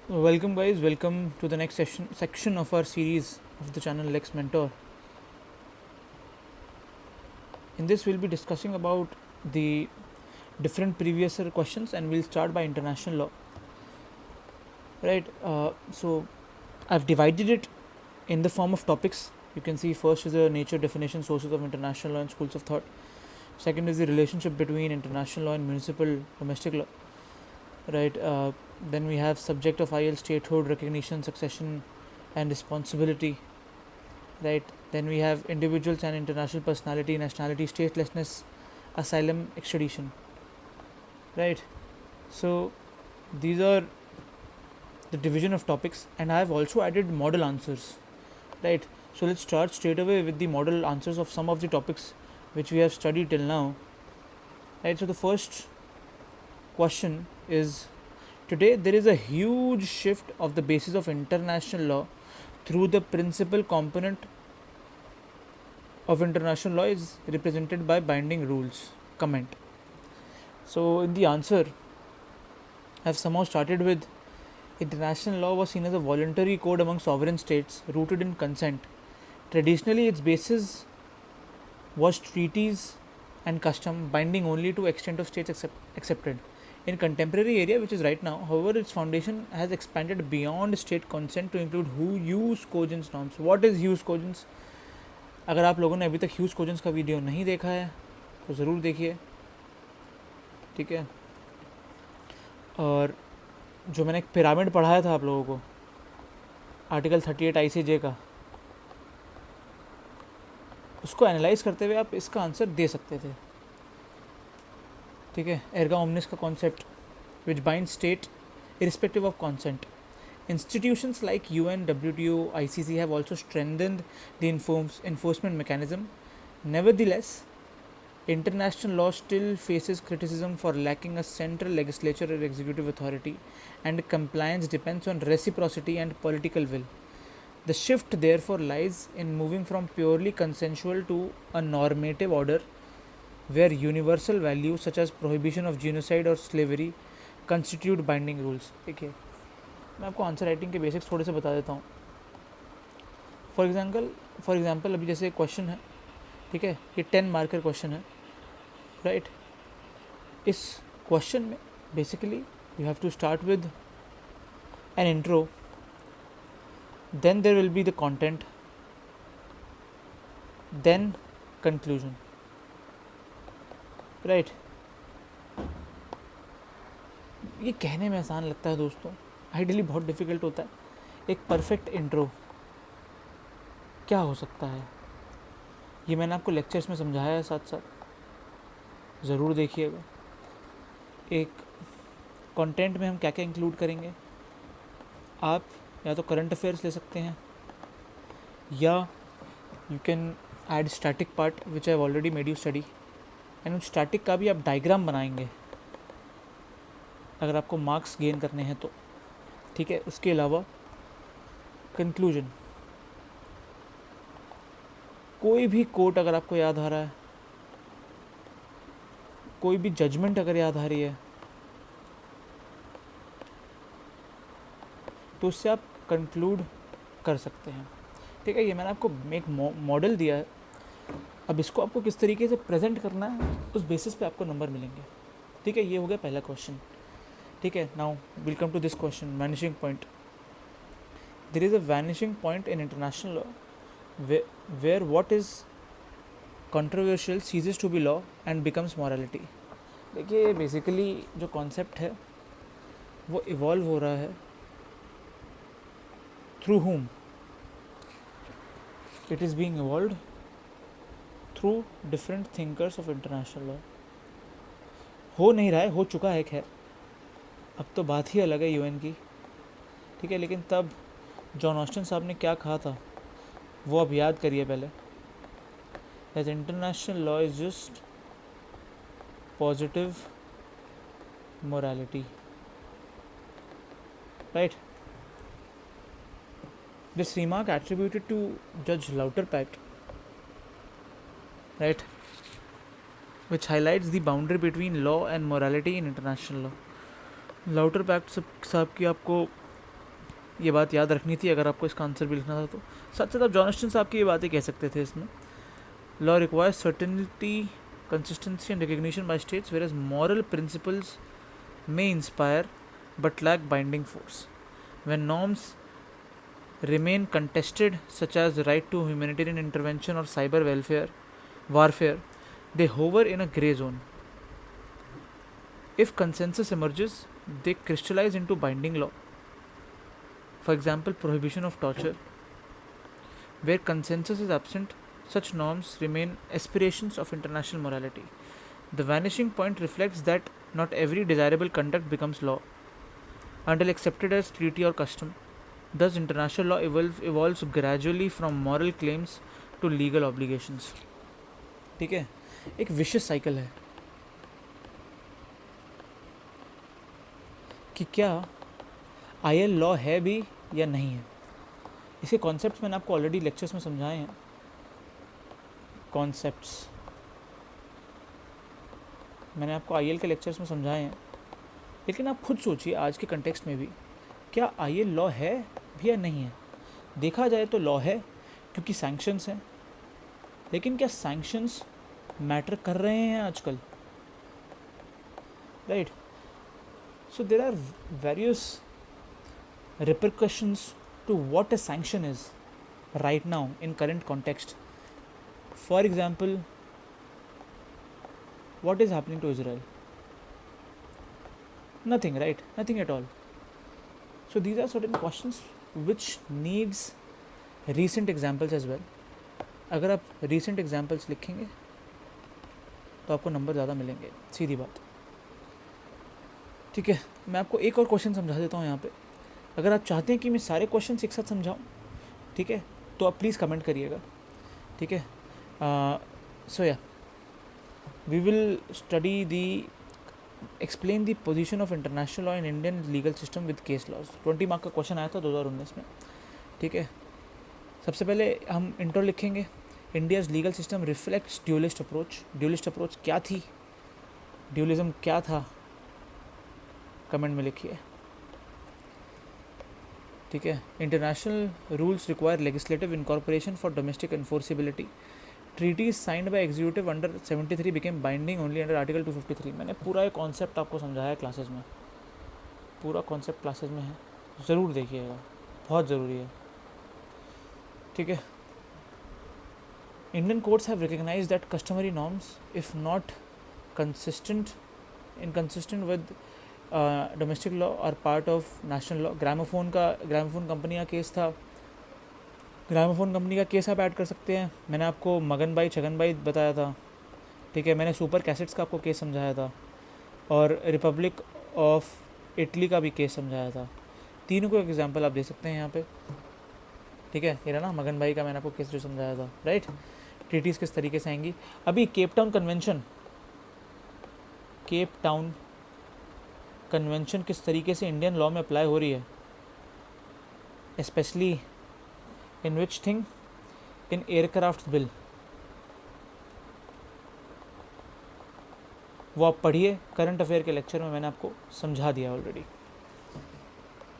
Welcome, guys. Welcome to the next section of our series of the channel Lex Mentor. In this, we'll be discussing about the different previous year questions, and we'll start by international law. Right. So, I've divided it in the form of topics. You can see first is the nature, definition, sources of international law, and schools of thought. Second is the relationship between international law and municipal domestic law. Right. Then we have subject of IL, statehood, recognition, succession, and responsibility. Right. Then we have individuals and international personality, nationality, statelessness, asylum, extradition. Right. So these are the division of topics, and I have also added model answers. Right. So let's start straight away with the model answers of some of the topics which we have studied till now. Right. So the first question is, today there is a huge shift of the basis of international law through the principal component of international law is represented by binding rules. Comment. So in the answer, I have somehow started with international law was seen as a voluntary code among sovereign states rooted in consent. Traditionally, its basis was treaties and custom binding only to extent of states accepted. In contemporary area, which is right now, however, its foundation has expanded beyond state consent to include jus cogens norms. What is jus cogens? अगर आप लोगों ने अभी तक Hughes कोजेंस का video नहीं देखा है तो ज़रूर देखिए, ठीक है। और जो मैंने एक पिरामिड पढ़ाया था आप लोगों को, आर्टिकल 38 ICJ का, उसको एनालाइज करते हुए आप इसका आंसर दे सकते थे, ठीक है। एर्गा ओमनिस का concept which bind state irrespective of consent. Institutions like UN, WTO, ICC have also strengthened the enforcement mechanism. Nevertheless, international law still faces criticism for lacking a central legislature or executive authority, and compliance depends on reciprocity and political will. The shift, therefore, lies in moving from purely consensual to a normative order where universal values such as prohibition of genocide or slavery constitute binding rules. Okay. मैं आपको answer writing के basics थोड़े से बता देता हूँ। For example अभी जैसे क्वेश्चन है, ठीक है, ये 10 मार्कर क्वेश्चन है, राइट। इस क्वेश्चन में basically you have to start with an intro, then there will be the content, then conclusion, right. ये कहने में आसान लगता है दोस्तों, आइडियली बहुत डिफ़िकल्ट होता है। एक परफेक्ट इंट्रो क्या हो सकता है, ये मैंने आपको लेक्चर्स में समझाया है, साथ साथ ज़रूर देखिएगा। एक कंटेंट में हम क्या क्या इंक्लूड करेंगे, आप या तो करंट अफेयर्स ले सकते हैं, या you can add static part which I have already made you study, and उस स्टैटिक का भी आप डायग्राम बनाएंगे अगर आपको मार्क्स गेन करने हैं तो, ठीक है। उसके अलावा कंक्लूजन, कोई भी कोट अगर आपको याद आ रहा है, कोई भी जजमेंट अगर याद आ रही है, तो उससे आप कंक्लूड कर सकते हैं, ठीक है। ये मैंने आपको एक मॉडल दिया है, अब इसको आपको किस तरीके से प्रेजेंट करना है उस बेसिस पे आपको नंबर मिलेंगे, ठीक है। ये हो गया पहला क्वेश्चन, ठीक है। Now will come to this question, vanishing point. There is a vanishing point in international law where what is controversial ceases to be law and becomes morality. देखिए बेसिकली जो कॉन्सेप्ट है वो इवॉल्व हो रहा है, through whom? It is being evolved through different thinkers of international law. हो नहीं रहा है, हो चुका है, खैर अब तो बात ही अलग है यूएन की, ठीक है। लेकिन तब जॉन ऑस्टिन साहब ने क्या कहा था वो आप याद करिए पहले, that international law is just positive morality, right. This remark attributed to Judge Lauterpacht, right, which highlights the boundary between law and morality in international law. लाउटरपैक्ट साहब की आपको ये बात याद रखनी थी अगर आपको इसका आंसर भी लिखना था तो। साथ साथ आप जॉनस्टन साहब की ये बातें कह सकते थे इसमें। Law requires certainty, consistency and recognition by states, whereas moral principles may inspire but lack binding force. When norms remain contested, such as the right to humanitarian intervention or cyber warfare, they hover in a grey zone. If consensus emerges, they crystallize into binding law. For example, prohibition of torture. Where consensus is absent, such norms remain aspirations of international morality. The vanishing point reflects that not every desirable conduct becomes law until accepted as treaty or custom. Thus, international law evolves gradually from moral claims to legal obligations. ठीक है, एक vicious cycle है कि क्या IL law है भी या नहीं है। इसके कॉन्सेप्ट्स मैंने आपको ऑलरेडी लेक्चर्स में समझाए हैं। कॉन्सेप्ट्स मैंने आपको आईएल के लेक्चर्स में समझाए हैं, लेकिन आप खुद सोचिए आज के कंटेक्स्ट में भी क्या आईएल लॉ है भी या नहीं है। देखा जाए तो लॉ है क्योंकि सैंक्शंस हैं, लेकिन क्या सैंक्शंस मैटर कर रहे हैं आजकल, right? So there are various repercussions to what a sanction is right now in current context. For example, what is happening to Israel? Nothing, right? Nothing at all. So these are certain questions which needs recent examples as well. अगर आप recent examples लिखेंगे तो आपको number ज़्यादा मिलेंगे, सीधी बात। ठीक है, मैं आपको एक और क्वेश्चन समझा देता हूँ यहाँ पे। अगर आप चाहते हैं कि मैं सारे क्वेश्चन एक साथ समझाऊँ, ठीक है, तो आप प्लीज़ कमेंट करिएगा, ठीक है। सो या we will study the explain the position of international law in Indian legal system with case laws. 20 mark का क्वेश्चन आया था 2019 में, ठीक है। सबसे पहले हम इंट्रो लिखेंगे। India's legal system reflects dualist approach. Dualist approach क्या थी, ड्यूलिज्म क्या था, कमेंट में लिखिए, ठीक है। International rules require legislative incorporation for domestic enforceability. Treaties signed by executive under 73 became binding only under article 253। मैंने पूरा ये कॉन्सेप्ट आपको समझाया है क्लासेस में, पूरा कॉन्सेप्ट क्लासेस में है, ज़रूर देखिएगा, बहुत ज़रूरी है, ठीक है। Indian courts have recognised that customary norms if not inconsistent with domestic law और part of national law. Gramophone company का केस था, ग्रामोफोन कंपनी का केस आप ऐड कर सकते हैं। मैंने आपको मगन भाई छगन भाई बताया था, ठीक है। मैंने सुपर कैसेट्स का आपको केस समझाया था और रिपब्लिक ऑफ इटली का भी केस समझाया था। तीनों को एग्जांपल आप दे सकते हैं यहाँ पे, ठीक है। ये ना मगन भाई का मैंने आपको केस जो समझाया था, राइट। ट्रीटीज़ किस तरीके से आएंगी। अभी केप टाउन कन्वेंशन किस तरीके से इंडियन लॉ में अप्लाई हो रही है, specially in which thing, in aircraft bill. वो आप पढ़िए, करंट अफेयर के लेक्चर में मैंने आपको समझा दिया ऑलरेडी,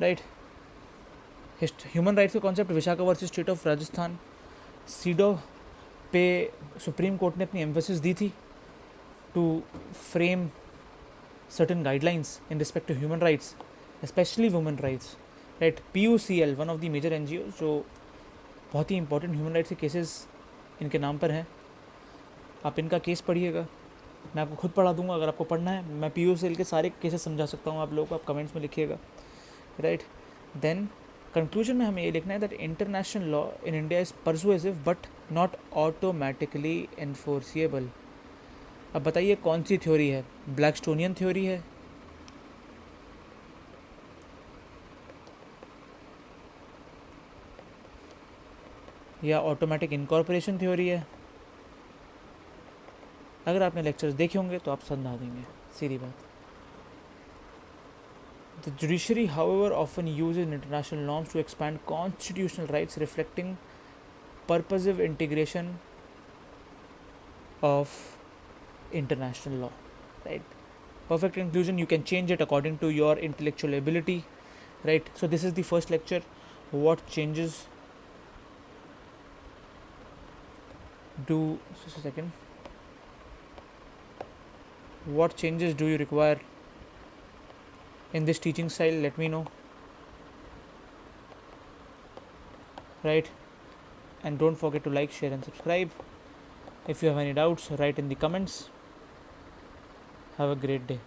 राइट। ह्यूमन राइट्स का concept Vishakha versus state of Rajasthan, CEDAW पे सुप्रीम कोर्ट ने अपनी एम्फेसिस दी थी to frame certain guidelines in respect to human rights, especially women rights, right? PUCL, one of the major NGOs, जो बहुत ही important human rights के cases इनके नाम पर हैं। आप इनका केस पढ़िएगा, मैं आपको खुद पढ़ा दूंगा अगर आपको पढ़ना है। मैं PUCL के सारे केसेस समझा सकता हूँ आप लोगों को, आप कमेंट्स में लिखिएगा, राइट। देन कंक्लूजन में हमें ये लिखना है that international law in India is persuasive but not automatically enforceable. अब बताइए कौन सी थ्योरी है, ब्लैकस्टोनियन थ्योरी है या ऑटोमेटिक इनकॉर्पोरेशन थ्योरी है? अगर आपने लेक्चर्स देखे होंगे तो आप समझा देंगे, सीधी बात। The judiciary however often uses international norms to expand constitutional rights reflecting purposive integration of international law, right? Perfect inclusion, you can change it according to your intellectual ability, right? So this is the first lecture. What changes do just a second what changes do you require in this teaching style? Let me know, right? And don't forget to like, share and subscribe. If you have any doubts, write in the comments. Have a great day.